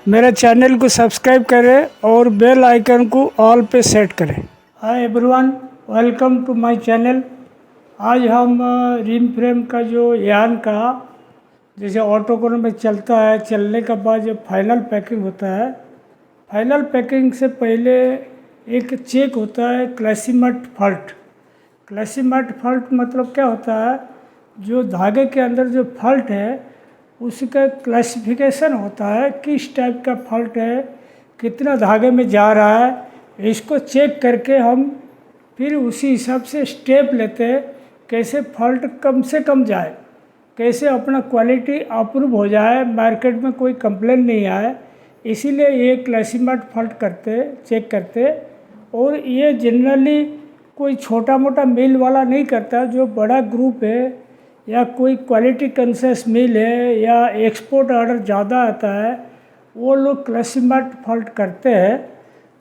मेरे चैनल को सब्सक्राइब करें और बेल आइकन को ऑल पे सेट करें। Hi everyone, welcome to my channel. आज हम रिम फ्रेम का जो यान का जैसे ऑटोकोन में चलता है, चलने के बाद जो फाइनल पैकिंग होता है, फाइनल पैकिंग से पहले एक चेक होता है क्लासीमेट फॉल्ट। क्लासीमेट फॉल्ट मतलब क्या होता है, जो धागे के अंदर जो फॉल्ट है उसका क्लासिफिकेशन होता है, किस टाइप का फॉल्ट है, कितना धागे में जा रहा है। इसको चेक करके हम फिर उसी हिसाब से स्टेप लेते हैं, कैसे फॉल्ट कम से कम जाए, कैसे अपना क्वालिटी अप्रूव हो जाए, मार्केट में कोई कंप्लेन नहीं आए। इसीलिए ये क्लासीमेट फॉल्ट करते, चेक करते। और ये जनरली कोई छोटा मोटा मिल वाला नहीं करता, जो बड़ा ग्रुप है या कोई क्वालिटी कंसियस मिल है या एक्सपोर्ट ऑर्डर ज़्यादा आता है, वो लोग क्लासीमेट फॉल्ट करते हैं।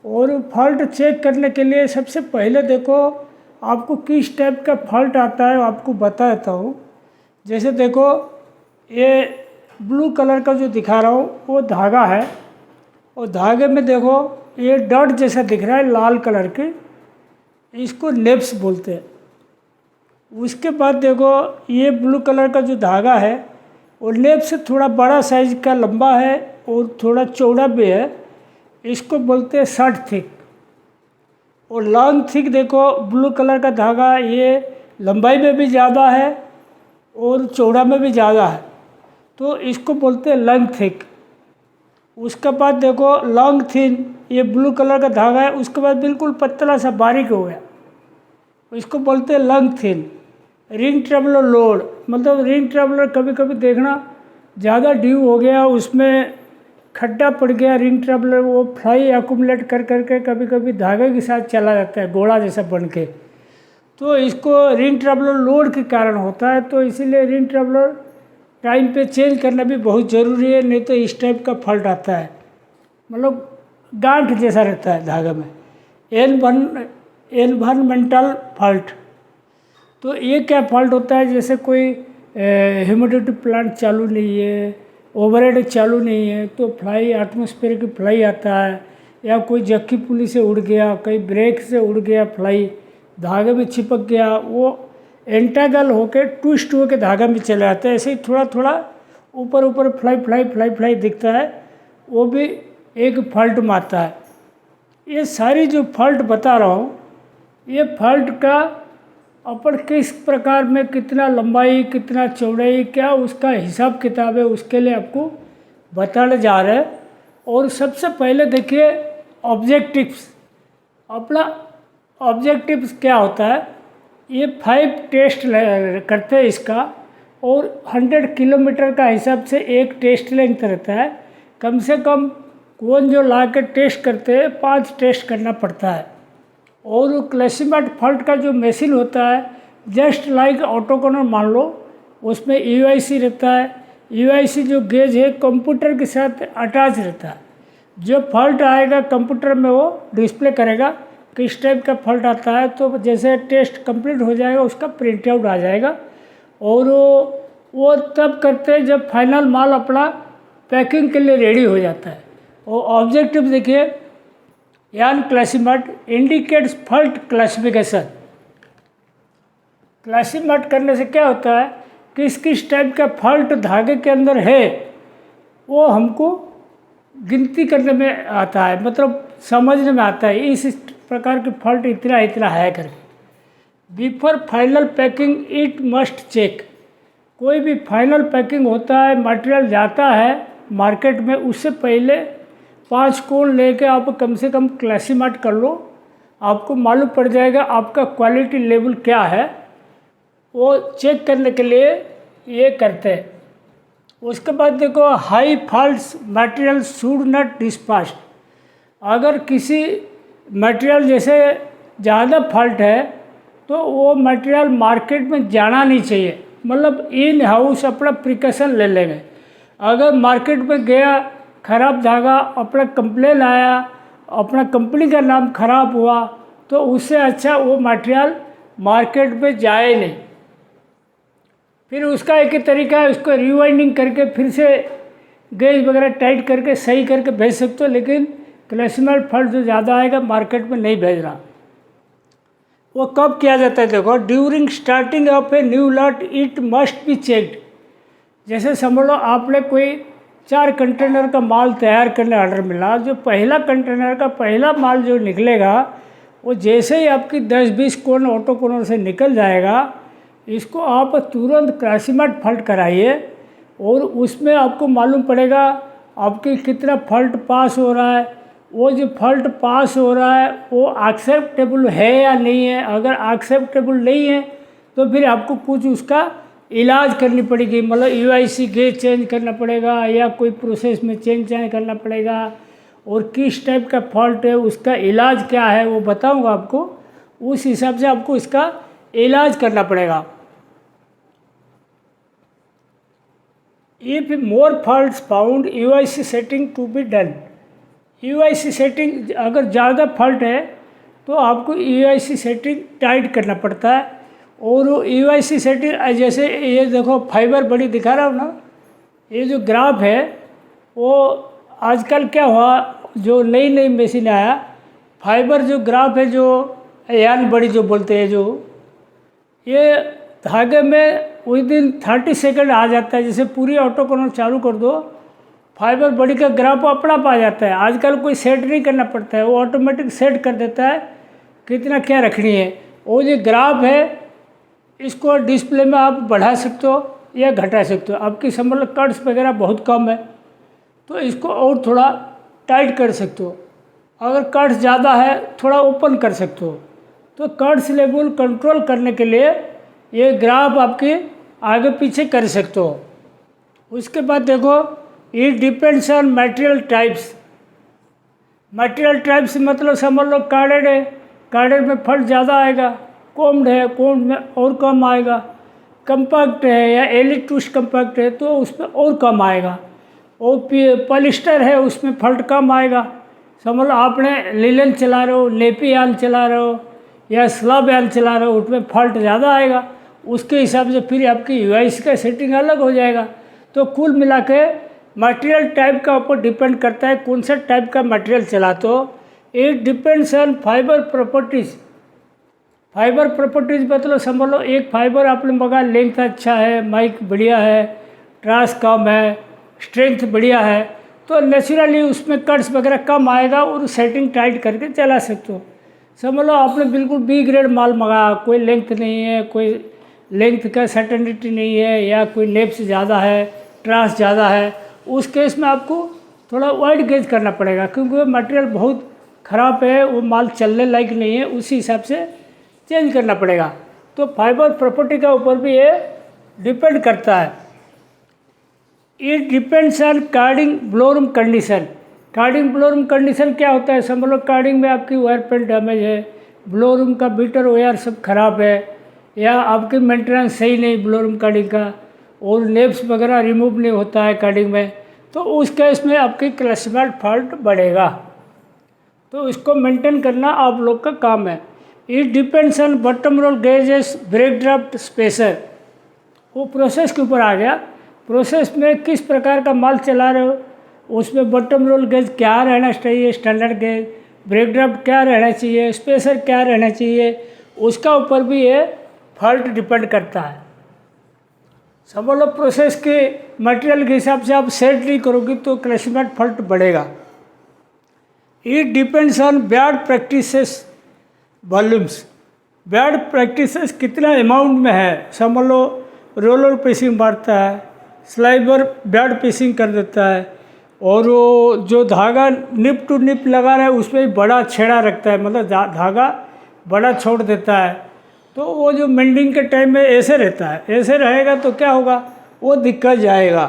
और फॉल्ट चेक करने के लिए सबसे पहले देखो आपको किस टाइप का फॉल्ट आता है, आपको बता देता हूँ। जैसे देखो ये ब्लू कलर का जो दिखा रहा हूँ वो धागा है, और धागे में देखो ये डॉट जैसा दिख रहा है लाल कलर के, इसको नेप्स बोलते हैं। उसके बाद देखो ये ब्लू कलर का जो धागा है वो नेप से थोड़ा बड़ा साइज का लंबा है और थोड़ा चौड़ा भी है, इसको बोलते हैं शॉर्ट थिक। और लॉन्ग थिक देखो ब्लू कलर का धागा ये लंबाई में भी ज़्यादा है और चौड़ा में भी ज़्यादा है, तो इसको बोलते हैं लॉन्ग थिक। उसके बाद देखो लॉन्ग थिन, ये ब्लू कलर का धागा है, उसके बाद बिल्कुल पतला सा बारीक हो गया, इसको बोलते हैं long thin. Ring traveller load मतलब रिंग ट्रेवलर कभी कभी देखना ज़्यादा ड्यू हो गया, उसमें खड्डा पड़ गया रिंग ट्रेवलर, वो फ्लाई एक्यूमुलेट कर करके कभी कभी धागे के साथ चला जाता है घोड़ा जैसा बन के, तो इसको रिंग ट्रेवलर लोड के कारण होता है। तो इसीलिए रिंग ट्रेवलर टाइम पे चेंज करना भी बहुत ज़रूरी है, नहीं तो इस टाइप का फॉल्ट आता है, मतलब गांठ जैसा रहता है धागे में। एनवायरमेंटल फॉल्ट, तो ये क्या फॉल्ट होता है, जैसे कोई ह्यूमिडिटी प्लांट चालू नहीं है, ओवरहेड चालू नहीं है, तो फ्लाई एटमॉस्फेयर की फ्लाई आता है, या कोई जक्की पुली से उड़ गया, कहीं ब्रेक से उड़ गया, फ्लाई धागे में चिपक गया, वो एंटागल होके ट्विस्ट होके धागा में चले जाता है। ऐसे ही थोड़ा थोड़ा ऊपर ऊपर फ्लाई फ्लाई फ्लाई फ्लाई दिखता है, वो भी एक फॉल्ट में आता है। ये सारी जो फॉल्ट बता रहा हूँ, ये फॉल्ट का अपन किस प्रकार में कितना लंबाई कितना चौड़ाई क्या उसका हिसाब किताब है, उसके लिए आपको बताने जा रहे हैं। और सबसे पहले देखिए ऑब्जेक्टिव्स। अपना ऑब्जेक्टिव्स क्या होता है, ये 5 टेस्ट करते हैं इसका, और 100 किलोमीटर का हिसाब से एक टेस्ट लेंथ रहता है। कम से कम कौन जो ला के टेस्ट करते हैं 5 टेस्ट करना पड़ता है। और क्लासीमेट फॉल्ट का जो मशीन होता है, जस्ट लाइक ऑटोकोनर मान लो, उसमें यूआईसी रहता है। यूआईसी जो गेज है कंप्यूटर के साथ अटैच रहता है। जो फॉल्ट आएगा कंप्यूटर में वो डिस्प्ले करेगा किस टाइप का फॉल्ट आता है, तो जैसे टेस्ट कंप्लीट हो जाएगा उसका प्रिंट आउट आ जाएगा। और वो तब करते हैं जब फाइनल माल अपना पैकिंग के लिए रेडी हो जाता है। और ऑब्जेक्टिव देखिए, यान क्लासीमेट इंडिकेट्स फॉल्ट क्लासिफिकेशन। क्लासीमेट करने से क्या होता है, किस किस टाइप का फॉल्ट धागे के अंदर है वो हमको गिनती करने में आता है, मतलब समझने में आता है इस प्रकार के फॉल्ट इतना इतना है करके। Before final packing it must check. कोई भी फाइनल पैकिंग होता है, मटेरियल जाता है मार्केट में, उससे पहले 5 कोण लेके आप कम से कम क्लासीमेट कर लो, आपको मालूम पड़ जाएगा आपका क्वालिटी लेवल क्या है। वो चेक करने के लिए ये करते हैं। उसके बाद देखो high faults material should not dispatch. अगर किसी मटेरियल जैसे ज़्यादा फॉल्ट है तो वो मटेरियल मार्केट में जाना नहीं चाहिए, मतलब इन हाउस अपना प्रिकॉशन ले लेंगे। अगर मार्केट में गया ख़राब धागा, अपना कंप्लेन आया, अपना कंपनी का नाम खराब हुआ, तो उससे अच्छा वो मटेरियल मार्केट में जाए नहीं। फिर उसका एक ही तरीका है, उसको रिवाइंडिंग करके फिर से गेज वगैरह टाइट करके सही करके भेज सकते हो, लेकिन क्लैशमेट फॉल्ट जो ज़्यादा आएगा मार्केट में नहीं भेज रहा। वो कब किया जाता है देखो, during starting of a new lot it must be checked. जैसे समझ लो आपने कोई 4 कंटेनर का माल तैयार करने ऑर्डर मिला, जो पहला कंटेनर का पहला माल जो निकलेगा वो जैसे ही आपकी 10-20 कोन ऑटो कोनर से निकल जाएगा, इसको आप तुरंत क्लैशमेट फॉल्ट कराइए और उसमें आपको मालूम पड़ेगा आपकी कितना फॉल्ट पास हो रहा है। वो जो फॉल्ट पास हो रहा है वो एक्सेप्टेबल है या नहीं है। अगर एक्सेप्टेबल नहीं है तो फिर आपको कुछ उसका इलाज करनी पड़ेगी, मतलब यूआईसी गेज चेंज करना पड़ेगा या कोई प्रोसेस में चेंज करना पड़ेगा। और किस टाइप का फॉल्ट है, उसका इलाज क्या है वो बताऊंगा आपको, उस हिसाब से आपको इसका इलाज करना पड़ेगा। If more faults found UIC setting to be done. UIC setting अगर ज़्यादा फॉल्ट है तो आपको यूआईसी सेटिंग टाइट करना पड़ता है। और यूआईसी सेटिंग जैसे ये देखो फाइबर बड़ी दिखा रहा हूँ ना, ये जो ग्राफ है वो आजकल क्या हुआ, जो नई नई मशीन आया फाइबर जो ग्राफ है, जो यान बड़ी जो बोलते हैं, जो ये धागे में विद इन 30 सेकंड आ जाता है। जैसे पूरी ऑटो कोनर चालू कर दो, फाइबर बड़ी का ग्राफ अपना आ जाता है। आजकल कोई सेट नहीं करना पड़ता है, वो ऑटोमेटिक सेट कर देता है कितना क्या रखनी है। वो जो ग्राफ है इसको डिस्प्ले में आप बढ़ा सकते हो या घटा सकते हो। आपकी समझ लो कट्स वगैरह बहुत कम है तो इसको और थोड़ा टाइट कर सकते हो। अगर कट्स ज़्यादा है थोड़ा ओपन कर सकते हो। तो कट्स लेवल कंट्रोल करने के लिए ये ग्राफ आपके आगे पीछे कर सकते हो। उसके बाद देखो, it depends on material types. Material types मतलब समझ लो कार्डेड है, कार्डेड में फॉल्ट ज़्यादा आएगा। कोम्ड है, कोम्ड में और कम आएगा। कंपैक्ट है या एलिट्यूस कंपैक्ट है तो उसमें और कम आएगा। और पॉलिस्टर है उसमें फॉल्ट कम आएगा। समझ लो आपने लिलन चला रहे हो, नेपी यान चला रहे हो या स्लब यान चला रहे हो, उसमें फॉल्ट ज़्यादा आएगा। उसके हिसाब से फिर आपकी यूआईसी का सेटिंग अलग हो जाएगा। तो कुल मिला के मटेरियल टाइप का ऊपर डिपेंड करता है कौन सा टाइप का मटेरियल चलाते हो। It depends on fibre properties. Fibre properties मतलब समझ लो एक फाइबर आपने मंगा, लेंथ अच्छा है, माइक बढ़िया है, ट्रास कम है, स्ट्रेंथ बढ़िया है, तो नेचुरली उसमें कट्स वगैरह कम आएगा और सेटिंग टाइट करके चला सकते हो। समझ लो आपने बिल्कुल बी ग्रेड माल मंगाया, कोई लेंथ नहीं है, कोई लेंथ का सर्टेनिटी नहीं है या कोई नेप्स ज़्यादा है, ट्रास ज़्यादा है, उस केस में आपको थोड़ा वाइड गेज करना पड़ेगा क्योंकि वो मटेरियल बहुत ख़राब है, वो माल चलने लायक नहीं है, उसी हिसाब से चेंज करना पड़ेगा। तो फाइबर प्रॉपर्टी का ऊपर भी ये डिपेंड करता है। It depends on carding blowroom condition. Carding blowroom condition क्या होता है, समझ लो कार्डिंग में आपकी वायर पेन डैमेज है, ब्लोरूम का बीटर वायर सब खराब है या आपकी मेंटेनेंस सही नहीं ब्लोरूम कार्डिंग का और नेप्स वगैरह रिमूव नहीं होता है कार्डिंग में, तो उस केस में आपकी क्लैशमेट फॉल्ट बढ़ेगा। तो इसको मेंटेन करना आप लोग का काम है। It depends on bottom roll gauges break draft spacer. वो प्रोसेस के ऊपर आ गया। प्रोसेस में किस प्रकार का माल चला रहे हो, उसमें बॉटम रोल गेज क्या रहना चाहिए, स्टैंडर्ड गेज, ब्रेक ड्राफ्ट क्या रहना चाहिए, स्पेसर क्या रहना चाहिए, उसका ऊपर भी ये फॉल्ट डिपेंड करता है। समझ लो प्रोसेस के मटेरियल के हिसाब से आप सेट नहीं करोगे तो क्लैशमेट फॉल्ट बढ़ेगा। It depends on bad practices volumes. Bad practices कितना अमाउंट में है, समझ लो रोलर पेसिंग मारता है, स्लाइबर बैड पेसिंग कर देता है और वो जो धागा निप टू निप लगा रहा है उसमें बड़ा छेड़ा रखता है, मतलब धागा बड़ा छोड़ देता है, तो वो जो मेंडिंग के टाइम में ऐसे रहता है, ऐसे रहेगा तो क्या होगा, वो दिक्कत जाएगा।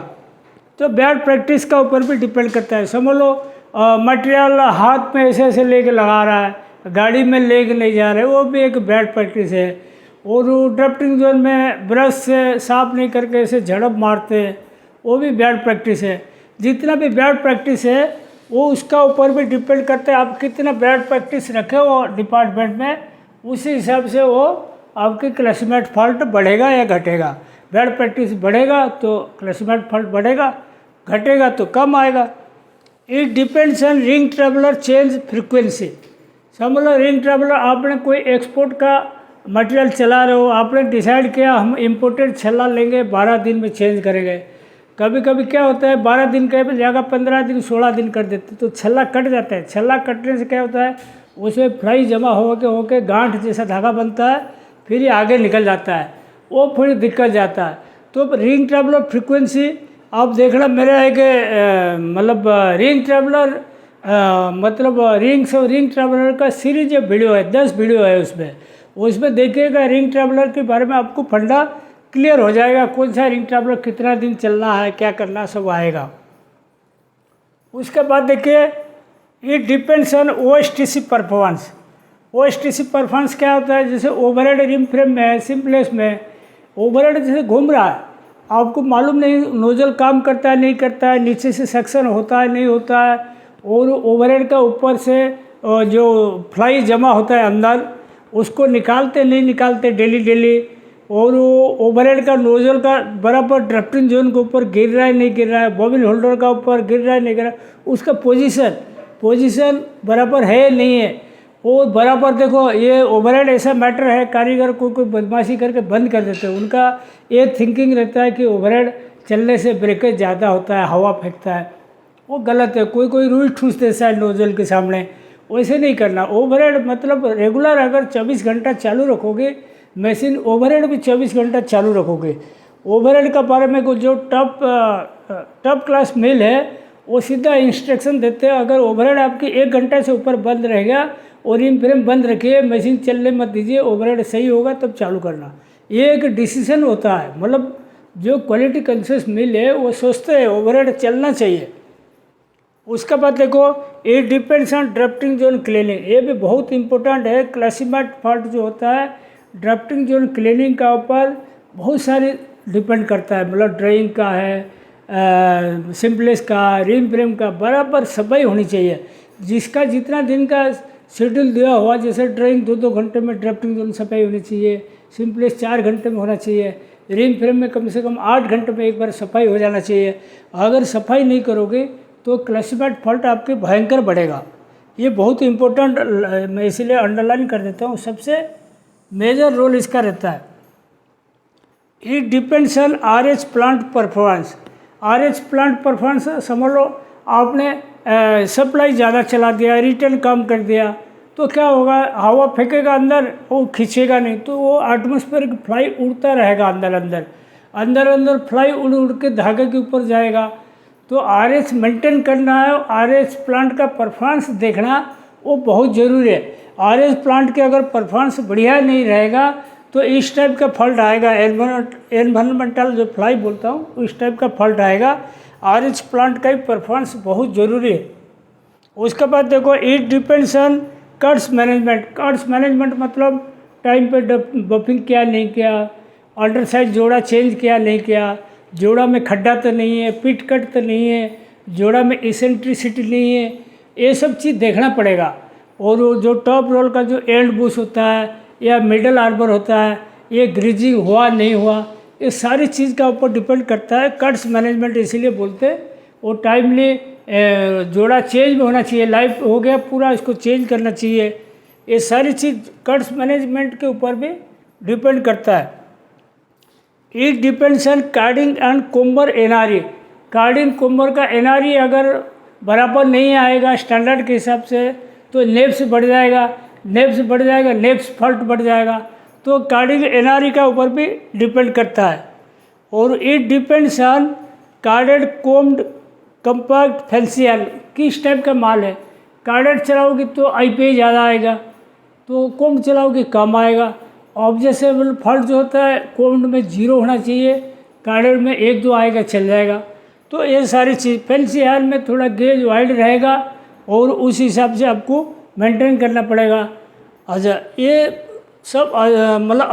तो बैड प्रैक्टिस का ऊपर भी डिपेंड करता है। समझ लो मटेरियल हाथ में ऐसे ऐसे लेके लगा रहा है, गाड़ी में लेके नहीं जा रहे, वो भी एक बैड प्रैक्टिस है। और ड्राफ्टिंग जोन में ब्रश से साफ नहीं करके ऐसे झड़प मारते हैं, वो भी बैड प्रैक्टिस है। जितना भी बैड प्रैक्टिस है वो उसका ऊपर भी डिपेंड करता है आप कितना बैड प्रैक्टिस रखे हो डिपार्टमेंट में, उसी हिसाब से वो आपकी क्लैशमेट फॉल्ट बढ़ेगा या घटेगा। बैड प्रैक्टिस बढ़ेगा तो क्लैशमेट फॉल्ट बढ़ेगा, घटेगा तो कम आएगा। It depends on ring traveller change frequency. समझ लो रिंग ट्रेवलर, आपने कोई एक्सपोर्ट का मटेरियल चला रहे हो, आपने डिसाइड किया हम इम्पोर्टेड छल्ला लेंगे, 12 दिन में चेंज करेंगे। कभी कभी क्या होता है 12 दिन के जगह 15 दिन 16 दिन कर देते, तो छल्ला कट जाता है। छल्ला कटने से क्या होता है, उसमें फ्लाई जमा होके गांठ जैसा धागा बनता है, फिर ये आगे निकल जाता है, वो फिर दिक्कत जाता है। तो रिंग ट्रेवलर फ्रिक्वेंसी आप देखना, मेरा एक मतलब रिंग ट्रेवलर मतलब रिंग ट्रेवलर का सीरीज वीडियो है, 10 वीडियो है उसमें देखिएगा। रिंग ट्रेवलर के बारे में आपको फंडा क्लियर हो जाएगा, कौन सा रिंग ट्रेवलर कितना दिन चलना है, क्या करना, सब आएगा। उसके बाद देखिए, it depends on OSTC performance. OSTC performance क्या होता है, जैसे ओवरहेड रिम फ्रेम में, सिम्प्लेस में ओवरहेड जैसे घूम रहा है, आपको मालूम नहीं नोजल काम करता है नहीं करता है, नीचे से सक्शन होता है नहीं होता है, और ओवरहेड का ऊपर से जो फ्लाई जमा होता है अंदर, उसको निकालते नहीं निकालते डेली, और वो ओवरहेड का नोजल का बराबर ड्राफ्टिंग जोन के ऊपर गिर रहा है नहीं गिर रहा है, बॉबिन होल्डर का ऊपर गिर रहा है नहीं गिर रहा है, उसका पोजीशन बराबर है नहीं है, वो बराबर। देखो ये ओवरहेड ऐसा मैटर है, कारीगर कोई बदमाशी करके बंद कर देते हैं, उनका ये थिंकिंग रहता है कि ओवरहेड चलने से ब्रेकेज ज़्यादा होता है, हवा फेंकता है, वो गलत है। कोई रूल ठूस देता है नोजल के सामने, वैसे नहीं करना। ओवरहेड मतलब रेगुलर अगर 24 घंटा चालू रखोगे मशीन, ओवरहेड भी 24 घंटा चालू रखोगे। ओवरहेड का बारे में जो टॉप क्लास मिल है वो सीधा इंस्ट्रक्शन देते हैं, अगर ओवरहेड आपकी 1 घंटा से ऊपर बंद रहेगा और रिम फ्रेम बंद रखिए, मशीन चलने मत दीजिए, ओवरहेड सही होगा तब चालू करना। ये एक डिसीजन होता है, मतलब जो क्वालिटी कंशियस मिल है वो सोचते हैं ओवरहेड चलना चाहिए। उसके बाद देखो, it depends on drafting zone cleaning, ये भी बहुत इंपॉर्टेंट है। क्लासिमेट फॉल्ट जो होता है ड्राफ्टिंग जोन क्लीनिंग का ऊपर बहुत सारी डिपेंड करता है, मतलब ड्राइंग का है, सिम्प्लेस का, रिम फ्रेम का, बराबर सफाई होनी चाहिए। जिसका जितना दिन का शेड्यूल दिया हुआ, जैसे ड्राइंग 2-2 घंटे में ड्राफ्टिंग जोन सफाई होनी चाहिए, सिम्प्लेस 4 घंटे में होना चाहिए, रिम फ्रेम में कम से कम 8 घंटे में एक बार सफाई हो जाना चाहिए। अगर सफाई नहीं करोगे तो क्लासिफाइड फॉल्ट आपके भयंकर बढ़ेगा। ये बहुत इंपॉर्टेंट, मैं इसीलिए अंडरलाइन कर देता हूँ, सबसे मेजर रोल इसका रहता है। It depends on RH plant performance. RH plant performance समझ लो, आपने सप्लाई ज़्यादा चला दिया, रिटर्न कम कर दिया, तो क्या होगा, हवा फेंकेगा अंदर, वो खींचेगा नहीं, तो वो एटमॉस्फेरिक फ्लाई उड़ता रहेगा अंदर फ्लाई उड़ के धागे के ऊपर जाएगा। तो RH मेंटेन करना है, RH प्लांट का परफॉर्मेंस देखना वो बहुत ज़रूरी है। RH प्लांट के अगर परफॉर्मेंस बढ़िया नहीं रहेगा तो इस टाइप का फॉल्ट आएगा, एनवायरमेंटल जो फ्लाई बोलता हूँ उस टाइप का फॉल्ट आएगा। RH प्लांट का ही परफॉर्मेंस बहुत ज़रूरी है। उसके बाद देखो, it depends on cuts management. Cuts management मतलब टाइम पे बफिंग किया नहीं किया, अंडर साइज जोड़ा चेंज किया नहीं किया, जोड़ा में खड्डा तो नहीं है, पिट कट तो नहीं है, जोड़ा में इसेंट्रिसिटी नहीं है, ये सब चीज़ देखना पड़ेगा। और वो जो टॉप रोल का जो एंड बुश होता है या मिडल आर्बर होता है, ये ग्रीजिंग हुआ नहीं हुआ, ये सारी चीज़ का ऊपर डिपेंड करता है। कट्स मैनेजमेंट इसीलिए बोलते हैं, वो टाइमली जोड़ा चेंज में होना चाहिए, लाइफ हो गया पूरा, इसको चेंज करना चाहिए। ये सारी चीज़ कट्स मैनेजमेंट के ऊपर भी डिपेंड करता है। It depends on carding and comber NRE। Carding comber का NRE अगर बराबर नहीं आएगा स्टैंडर्ड के हिसाब से तो नेप्स बढ़ जाएगा, नेप्स फॉल्ट बढ़ जाएगा। तो कार्डिंग NRE का ऊपर भी डिपेंड करता है। और it depends on carded combed compact फैंसियल, किस टाइप का माल है। कार्डेड चलाओगे तो IPI ज़्यादा आएगा, तो कोम्ड चलाओगे कम आएगा। ऑब्जेक्टेबल फॉल्ट जो होता है कोम्ड में 0 होना चाहिए, कार्डेड में 1-2 आएगा चल जाएगा। तो ये सारी चीज़, फैंसियल में थोड़ा गेज वाइड रहेगा और उस हिसाब से आपको मेंटेन करना पड़ेगा। अच्छा, ये सब मतलब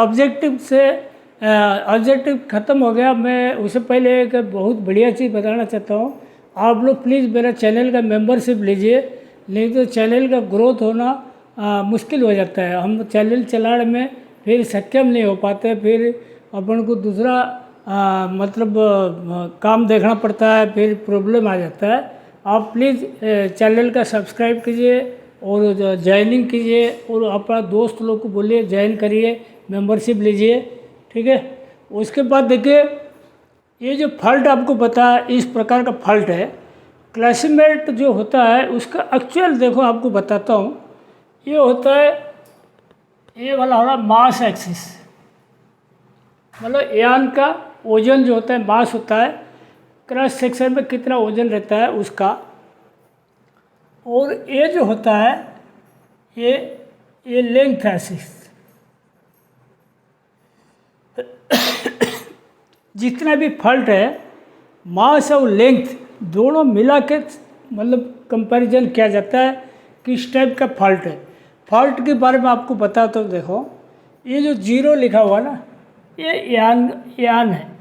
ऑब्जेक्टिव ख़त्म हो गया। मैं उससे पहले एक बहुत बढ़िया चीज़ बताना चाहता हूँ, आप लोग प्लीज़ मेरा चैनल का मेंबरशिप लीजिए, नहीं तो चैनल का ग्रोथ होना मुश्किल हो जाता है। हम चैनल चलाने में फिर सक्षम नहीं हो पाते, फिर अपन को दूसरा मतलब काम देखना पड़ता है, फिर प्रॉब्लम आ जाता है। आप प्लीज़ चैनल का सब्सक्राइब कीजिए और ज्वाइनिंग कीजिए और अपना दोस्त लोग को बोलिए ज्वाइन करिए, मेंबरशिप लीजिए, ठीक है। उसके बाद देखिए ये जो फॉल्ट आपको पता है, इस प्रकार का फॉल्ट है। क्लासमेट जो होता है उसका एक्चुअल देखो आपको बताता हूँ। ये होता है, ये वाला हो रहा मास एक्सिस, मतलब यान का वजन जो होता है, मास होता है, क्रॉस सेक्शन में कितना वजन रहता है उसका। और ये जो होता है ये लेंथ एक्सिस, जितना भी फॉल्ट है मास और लेंथ दोनों मिला के मतलब कंपैरिजन किया जाता है किस टाइप का फॉल्ट है। फॉल्ट के बारे में आपको बताता हूँ। देखो ये जो जीरो लिखा हुआ ना, ये यान है।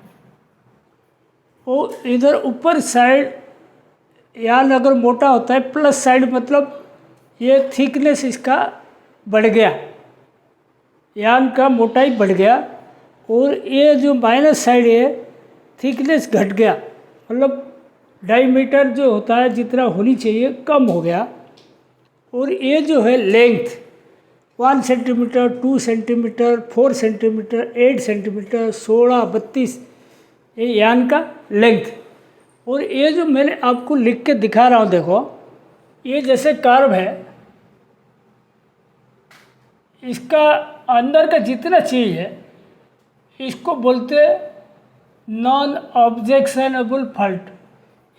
वो इधर ऊपर साइड यान अगर मोटा होता है, प्लस साइड मतलब ये थिकनेस इसका बढ़ गया, यान का मोटाई बढ़ गया। और ये जो माइनस साइड है थिकनेस घट गया, मतलब डायमीटर जो होता है जितना होनी चाहिए कम हो गया। और ये जो है length 1 centimetre, 2 centimetre, 4 centimetre, 8 centimetre, 16, 32, ये यान का लेंथ। और ये जो मैंने आपको लिख के दिखा रहा हूँ, देखो ये जैसे कर्व है, इसका अंदर का जितना चीज़ है इसको बोलते नॉन ऑब्जेक्शनेबल फॉल्ट।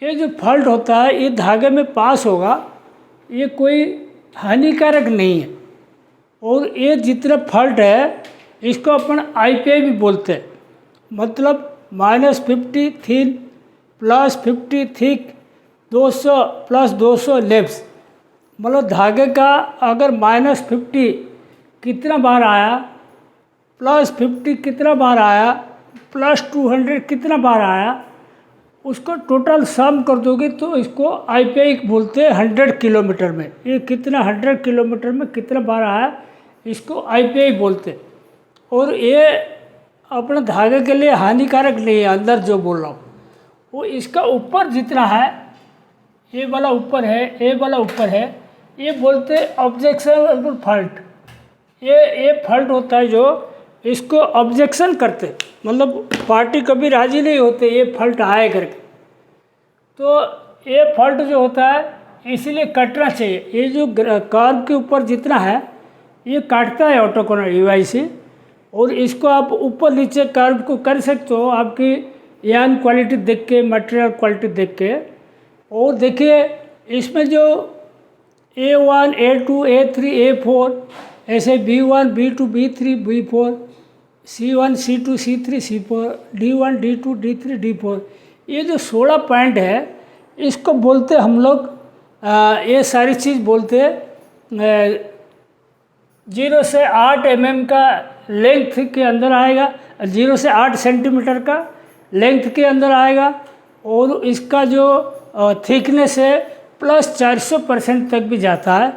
ये जो फॉल्ट होता है ये धागे में पास होगा, ये कोई हानिकारक नहीं है। और ये जितना फॉल्ट है इसको अपन IPI भी बोलते हैं, मतलब -50 थिन, +50 थिक, 200 + 200 लेब्स। मतलब धागे का अगर -50 कितना बार आया, +50 कितना बार आया, +200 कितना बार आया, उसको टोटल सम कर दोगे तो इसको IPI बोलते हैं 100 किलोमीटर में। ये कितना 100 किलोमीटर में कितना बार आया इसको IPI बोलते हैं। और ये अपने धागे के लिए हानिकारक नहीं है। अंदर जो बोल रहा हूँ वो इसका ऊपर जितना है, ये वाला ऊपर है, ये वाला ऊपर है, ये बोलते हैं ऑब्जेक्शनेबल फॉल्ट। ये फॉल्ट होता है जो इसको ऑब्जेक्शन करते, मतलब पार्टी कभी राजी नहीं होते ये फॉल्ट आए करके। तो ये फॉल्ट जो होता है इसीलिए कटना चाहिए। ये जो कर्व के ऊपर जितना है ये काटता है ऑटोकोनर UI से। और इसको आप ऊपर नीचे कर्व को कर सकते हो आपकी यान क्वालिटी देख के, मटेरियल क्वालिटी देख के। और देखिए इसमें जो A1, A2, A3, A4, ऐसे B1, B2, B3, B4, C1, C2, C3, C4, D1, D2, D3, D4, ये जो 16 पॉइंट है इसको बोलते हम लोग, ये सारी चीज़ बोलते 0 से 8 mm का लेंथ के अंदर आएगा, 0 से 8 सेंटीमीटर का लेंथ के अंदर आएगा। और इसका जो थिकनेस है +400% तक भी जाता है।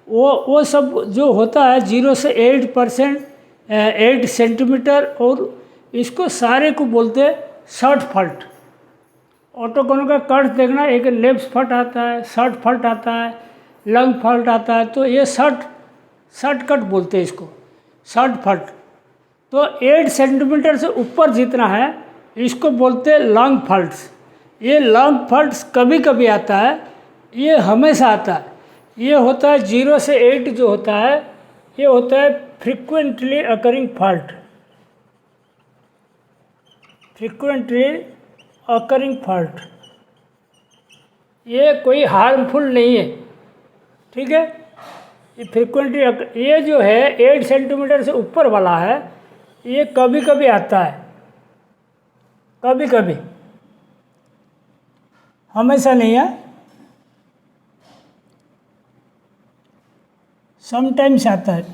वो सब जो होता है 0 से 8 सेंटीमीटर। और इसको सारे को बोलते हैं शॉर्ट फॉल्ट। ऑटोकोनर का कर्व देखना, एक लेफ्ट फॉल्ट आता है, शॉर्ट फॉल्ट आता है, लॉन्ग फॉल्ट आता है। तो ये शॉर्ट कट बोलते हैं इसको, शॉर्ट फॉल्ट। तो 8 सेंटीमीटर से ऊपर जितना है इसको बोलते हैं लॉन्ग फॉल्ट्स। ये लॉन्ग फॉल्ट्स कभी कभी आता है, ये हमेशा आता है। ये होता है 0 से 8 जो होता है ये होता है frequently occurring fault, frequently occurring fault. ये कोई हार्मफुल नहीं है, ठीक है। ये फ्रीक्वेंटली, ये जो है 8 सेंटीमीटर से ऊपर वाला है ये कभी कभी आता है, कभी कभी, हमेशा नहीं है। समटाइम्स आता है,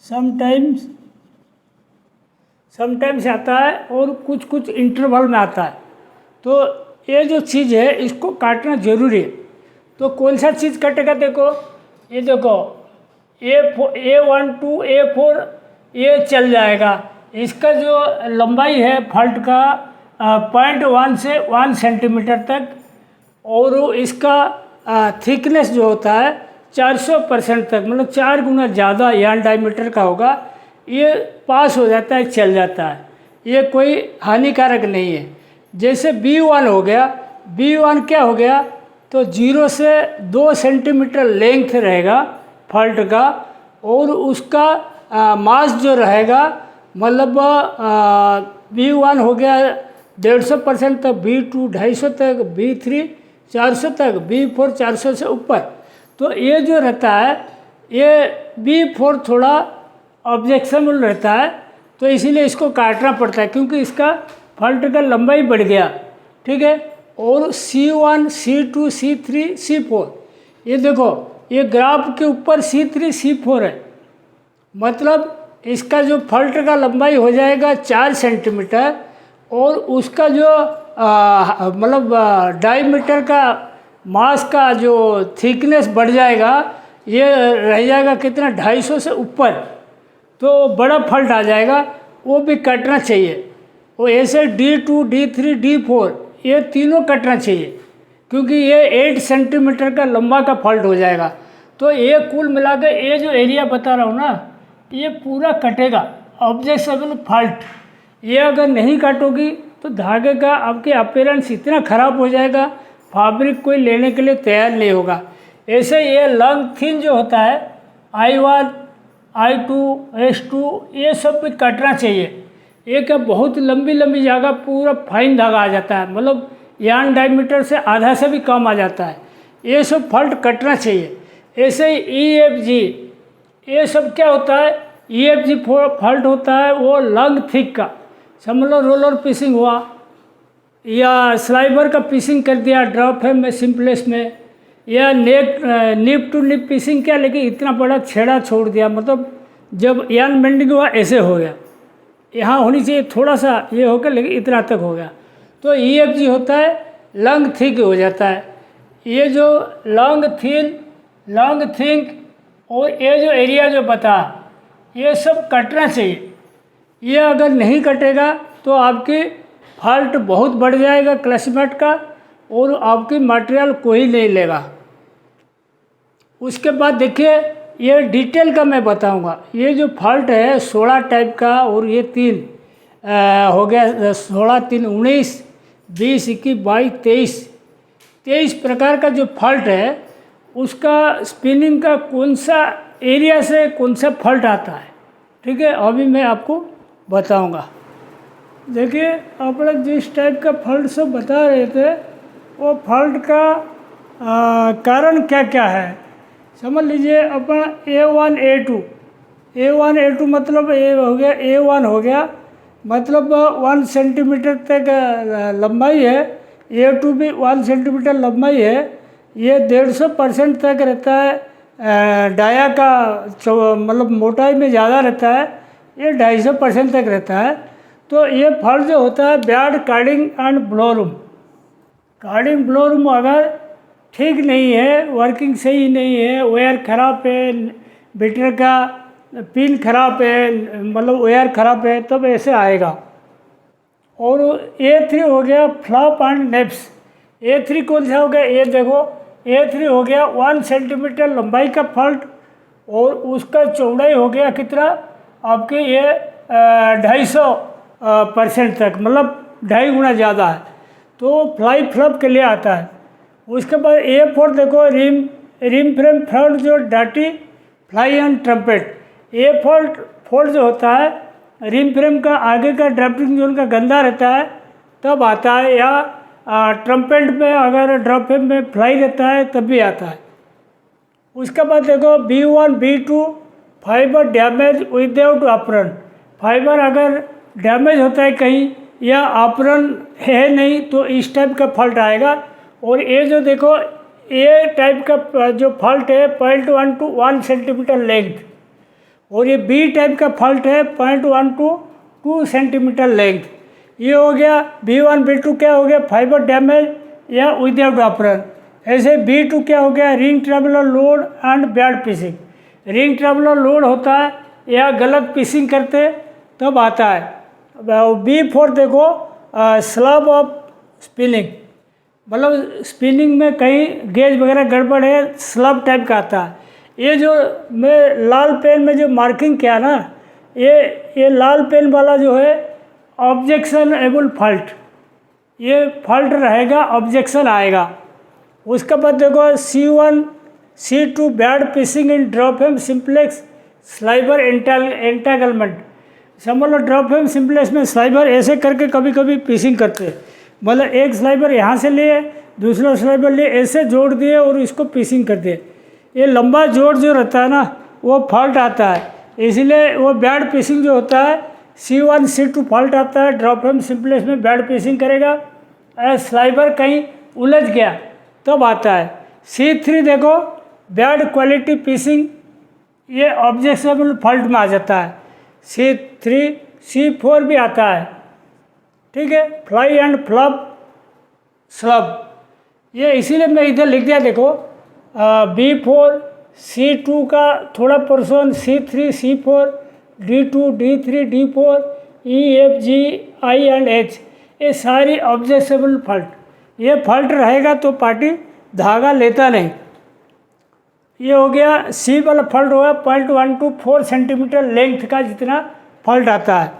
समटाइम्स आता है और कुछ कुछ इंटरवल में आता है। तो ये जो चीज़ है इसको काटना जरूरी है। तो कौन सा चीज़ कटेगा, देखो ये देखो A1, 2, A4 ये चल जाएगा, इसका जो लंबाई है फॉल्ट का 0.1 से 1 सेंटीमीटर तक, और इसका थिकनेस जो होता है 400% तक, मतलब 4 गुना ज़्यादा यार्न डायमीटर का होगा। ये पास हो जाता है, चल जाता है, ये कोई हानिकारक नहीं है। जैसे B1 हो गया, B1 क्या हो गया, तो 0 से 2 सेंटीमीटर लेंथ रहेगा फॉल्ट का, और उसका मास जो रहेगा, मतलब B1 हो गया 150% तक, B2 250 तक, B3 400 तक, B4 400 से ऊपर। तो ये जो रहता है, ये B4 थोड़ा ऑब्जेक्शनबल रहता है, तो इसीलिए इसको काटना पड़ता है, क्योंकि इसका फॉल्ट का लंबाई बढ़ गया, ठीक है। और C1 C2 C3 C4, ये देखो, ये ग्राफ के ऊपर C3 C4 है, मतलब इसका जो फॉल्ट का लंबाई हो जाएगा 4 सेंटीमीटर, और उसका जो मतलब डायमीटर का मास का जो थिकनेस बढ़ जाएगा, ये रह जाएगा कितना, 250 से ऊपर, तो बड़ा फॉल्ट आ जाएगा, वो भी कटना चाहिए। वो ऐसे D2 D3 D4 ये तीनों कटना चाहिए, क्योंकि ये 8 सेंटीमीटर का लंबा का फॉल्ट हो जाएगा। तो ये कुल मिलाकर ये जो एरिया बता रहा हूँ ना, ये पूरा कटेगा, ऑब्जेक्शनबल फॉल्ट। ये अगर नहीं काटोगी तो धागे का आपके अपीयरेंस इतना ख़राब हो जाएगा, फैब्रिक कोई लेने के लिए तैयार नहीं होगा। ऐसे ये लॉन्ग थिन जो होता है, I1 I2 S2 ये सब भी काटना चाहिए। ये क्या बहुत लंबी लंबी जगह पूरा फाइन धागा आ जाता है, मतलब यार्न डायमीटर से आधा से भी कम आ जाता है, ये सब फॉल्ट कटना चाहिए। ऐसे ही EFG, ये सब क्या होता है, EFG फॉल्ट होता है वो लॉन्ग थिक का, समझ लो रोलर पीसिंग हुआ या स्लाइबर का पीसिंग कर दिया ड्रॉप है में सिंपलेस में, या निप टू निप पीसिंग क्या, लेकिन इतना बड़ा छेड़ा छोड़ दिया, मतलब जब यार्न बेंडिंग हुआ ऐसे हो गया, यहाँ होनी चाहिए थोड़ा सा ये हो गया, लेकिन इतना तक हो गया। तो EFG होता है लॉन्ग थिक हो जाता है। ये जो लॉन्ग थिन लॉन्ग थिक और ये जो एरिया जो बता, ये सब कटना चाहिए। ये अगर नहीं कटेगा तो आपकी फॉल्ट बहुत बढ़ जाएगा क्लैशमेट का, और आपकी मटेरियल कोई नहीं लेगा। उसके बाद देखिए, ये डिटेल का मैं बताऊंगा। ये जो फॉल्ट है 16 टाइप का, और ये 3 हो गया, 16 3 19 20 21 22 23 प्रकार का जो फॉल्ट है, उसका स्पिनिंग का कौन सा एरिया से कौन सा फॉल्ट आता है, ठीक है, अभी मैं आपको बताऊंगा। देखिए, आप लोग जिस टाइप का फॉल्ट सब बता रहे थे, वो फॉल्ट का कारण क्या क्या है समझ लीजिए। अपन A1 A2 मतलब ये हो गया, A1 हो गया, मतलब 1 सेंटीमीटर तक लंबाई है, A2 भी 1 सेंटीमीटर लंबाई है। ये 150% तक रहता है, डाया का मतलब मोटाई में ज़्यादा रहता है, ये 250% तक रहता है। तो ये फॉल्ट जो होता है bad carding and blowroom, carding blowroom अगर ठीक नहीं है, वर्किंग सही नहीं है, वायर खराब है, बिटर का पिन खराब है, मतलब वायर खराब है, तब ऐसे आएगा। और A3 हो गया फ्लॉप एंड नेप्स। A3 कौन सा हो गया, ये देखो, A3 हो गया 1 सेंटीमीटर लंबाई का फॉल्ट, और उसका चौड़ाई हो गया कितना आपके, ये 250% तक, मतलब 2.5 गुना ज़्यादा है, तो फ्लाई फ्लॉप के लिए आता है। उसके बाद A4 देखो, रिम फ्रेम फॉल्ट जो डाटी फ्लाई एंड ट्रम्पेट। ये फॉल्ट जो होता है, रिम फ्रेम का आगे का ड्राफ्टिंग जोन का गंदा रहता है तब आता है, या ट्रम्पेट में अगर ड्रॉप फ्रेम में फ्लाई रहता है तब भी आता है। उसके बाद देखो B1 B2 fibre damage without apron. Fibre अगर डैमेज होता है कहीं या आपरन है नहीं, तो इस टाइप का फॉल्ट आएगा। और ये जो देखो, ये टाइप का जो फॉल्ट है 0.1 to 1 सेंटीमीटर लेंथ, और ये B टाइप का फॉल्ट है 0.1 to 2 सेंटीमीटर लेंथ। ये हो गया B1 B2 क्या हो गया, फाइबर डैमेज या विदाउट आपरन। ऐसे B2 क्या हो गया, ring traveller load and bad piecing. Ring traveller load होता है या गलत पीसिंग करते तब आता है। B4 देखो स्लब ऑफ स्पिनिंग, मतलब स्पिनिंग में कहीं गेज वगैरह गड़बड़ है, स्लब टाइप का आता है। ये जो मैं लाल पेन में जो मार्किंग किया ना, ये लाल पेन वाला जो है ऑब्जेक्शनेबल फॉल्ट, ये फॉल्ट रहेगा, ऑब्जेक्शन आएगा। उसके बाद देखो C1 C2 बैड पिसिंग इन ड्रॉपहेम सिंप्लेक्स स्लाइबर एंटागलमेंट। समझ लो ड्रॉपहेम सिंप्लेक्स में स्लाइबर ऐसे करके कभी कभी पिसिंग करते हैं, मतलब एक स्लाइबर यहाँ से लिए दूसरा स्लाइबर लिए ऐसे जोड़ दिए और इसको पिसिंग कर दिए। ये लंबा जोड़ जो रहता है ना वो फॉल्ट आता है, इसलिए वो बैड पिसिंग जो होता है C1 C2 फॉल्ट आता है। ड्रॉपहेम सिंप्लेक्स में बैड पिसिंग करेगा, स्लाइबर कहीं उलझ गया तब आता है। C3 देखो बैड क्वालिटी पिसिंग, ये ऑब्जेक्शनेबल फॉल्ट में आ जाता है। C3 C4 भी आता है, ठीक है, फ्लाई एंड फ्लब स्लब, ये इसीलिए मैं इधर लिख दिया देखो B4 C2 का थोड़ा portion, C3 C4 D2 D3 D4 E F G I and H, ये सारी ऑब्जेक्शनेबल फॉल्ट। ये फॉल्ट रहेगा तो पार्टी धागा लेता नहीं। ये हो गया C वाला फॉल्ट होगा 0.124 सेंटीमीटर लेंथ का जितना फॉल्ट आता है।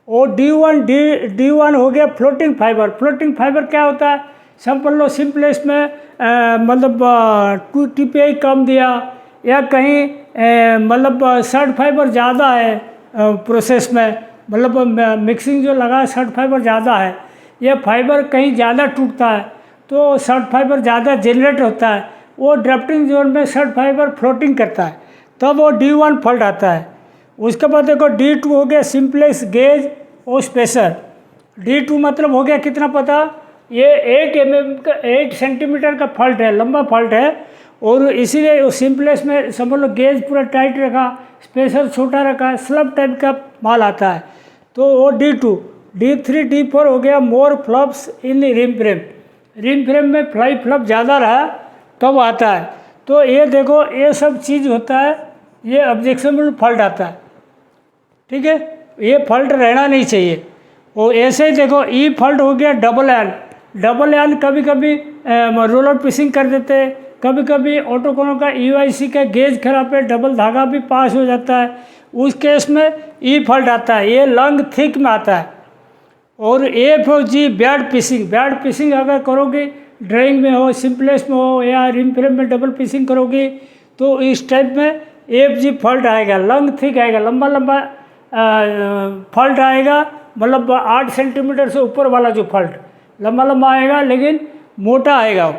और D1 हो गया फ्लोटिंग फाइबर। फ्लोटिंग फाइबर क्या होता है, समझ लो सिंप्लेक्स में मतलब 2 TPI कम दिया या कहीं मतलब शर्ट फाइबर ज़्यादा है प्रोसेस में, मतलब मिक्सिंग जो लगा शर्ट फाइबर ज़्यादा है, यह फाइबर कहीं ज़्यादा टूटता है तो शर्ट फाइबर ज़्यादा जनरेट होता है, वो ड्राफ्टिंग जोन में शर्ट फाइबर फ्लोटिंग करता है, तब वो D1 फॉल्ट आता है। उसके बाद देखो D2 हो गया सिंप्लेक्स गेज और स्पेसर। D2 मतलब हो गया कितना पता, ये 8 सेंटीमीटर का फॉल्ट है, लंबा फॉल्ट है, और इसीलिए सिंप्लेक्स में समझ लो गेज पूरा टाइट रखा, स्पेसर छोटा रखा, स्लब टाइप का माल आता है, तो वो D2। D3 D4 हो गया मोर फ्लप्स इन रिम फ्रेम। रिम फ्रेम में फ्लाई फ्लप ज़्यादा रहा तब आता है। तो ये देखो ये सब चीज़ होता है, ये ऑब्जेक्शनेबल फॉल्ट आता है, ठीक है, ये फॉल्ट रहना नहीं चाहिए। और ऐसे ही देखो ई फॉल्ट हो गया डबल एन कभी कभी रोलर पिसिंग कर देते हैं, कभी कभी ऑटोकोनो का UIC का गेज खराब है, डबल धागा भी पास हो जाता है, उस केस में ई फॉल्ट आता है, ये लॉन्ग थिक में आता है। और AFG बैड पिसिंग अगर करोगे, ड्राइंग में हो, सिंप्लेक्स में हो या रिम फ्रेम में डबल पिसिंग करोगे तो इस टाइप में AFG फॉल्ट आएगा, लॉन्ग थिक आएगा, लंबा फॉल्ट आएगा, मतलब 8 सेंटीमीटर से ऊपर वाला जो फॉल्ट लंबा आएगा लेकिन मोटा आएगा।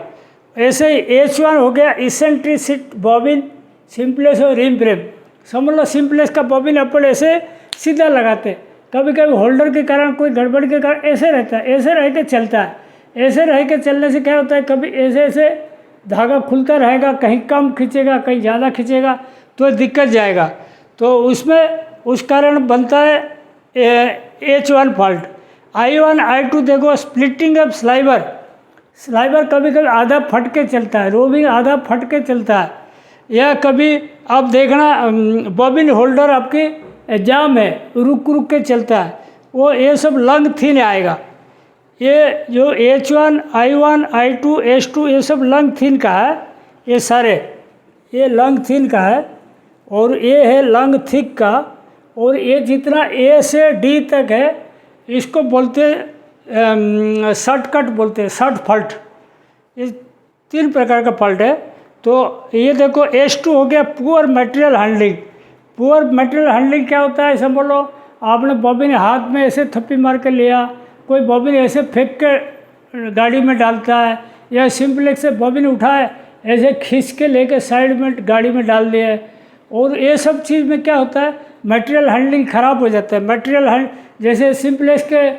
ऐसे ही H1 हो गया इसेंट्रिसिटी बॉबिन सिंप्लेक्स और रिम फ्रेम। समझ लो सिंप्लेक्स का बॉबिन अपन ऐसे सीधा लगाते, कभी कभी होल्डर के कारण कोई गड़बड़ के कारण ऐसे रहता है, ऐसे रह के चलता है। ऐसे रह के चलने से क्या होता है, कभी ऐसे धागा खुलता रहेगा, कहीं कम खींचेगा कहीं ज़्यादा खींचेगा तो दिक्कत जाएगा, तो उसमें उस कारण बनता है H1 फॉल्ट। I1 I2 देखो स्प्लिटिंग ऑफ स्लाइबर कभी कभी आधा फट के चलता है, रोविंग आधा फट के चलता है, या कभी आप देखना बॉबिन होल्डर आपके जाम है, रुक के चलता है, वो ये सब लंग थिन आएगा। ये जो H1 I1 I2 H2 ये सब लंग थिन का है, ये सारे ये लंग थिन का है, और ये है लंग थिक का, और ये जितना A से D तक है इसको बोलते शॉर्ट कट बोलते हैं, शॉर्ट फॉल्ट। ये 3 प्रकार का फॉल्ट है। तो ये देखो H2 हो गया poor material handling. Poor material handling क्या होता है, समझ लो आपने बॉबिन हाथ में ऐसे थप्पी मार के लिया, कोई बॉबिन ऐसे फेंक के गाड़ी में डालता है, या सिंपलेक्स से बॉबिन उठाए ऐसे खींच के लेके साइड में गाड़ी में डाल दिया, और ये सब चीज़ में क्या होता है मटेरियल हैंडलिंग ख़राब हो जाता है। मटेरियल जैसे सिंपलेक्स के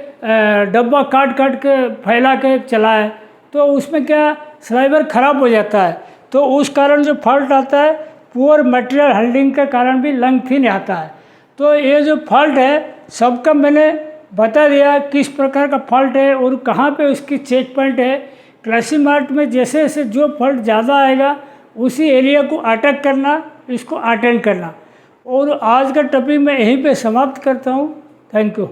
डब्बा काट के फैला के चलाए तो उसमें क्या स्लाइबर ख़राब हो जाता है, तो उस कारण जो फॉल्ट आता है पुअर मटेरियल हैंडलिंग के कारण भी लंग थिन आता है। तो ये जो फॉल्ट है सबका मैंने बता दिया किस प्रकार का फॉल्ट है और कहाँ पे उसकी चेक पॉइंट है। क्लासीमार्ट में जैसे जैसे जो फॉल्ट ज़्यादा आएगा उसी एरिया को अटैक करना, इसको अटेंड करना। और आज का टॉपिक मैं यहीं पे समाप्त करता हूँ। Thank you.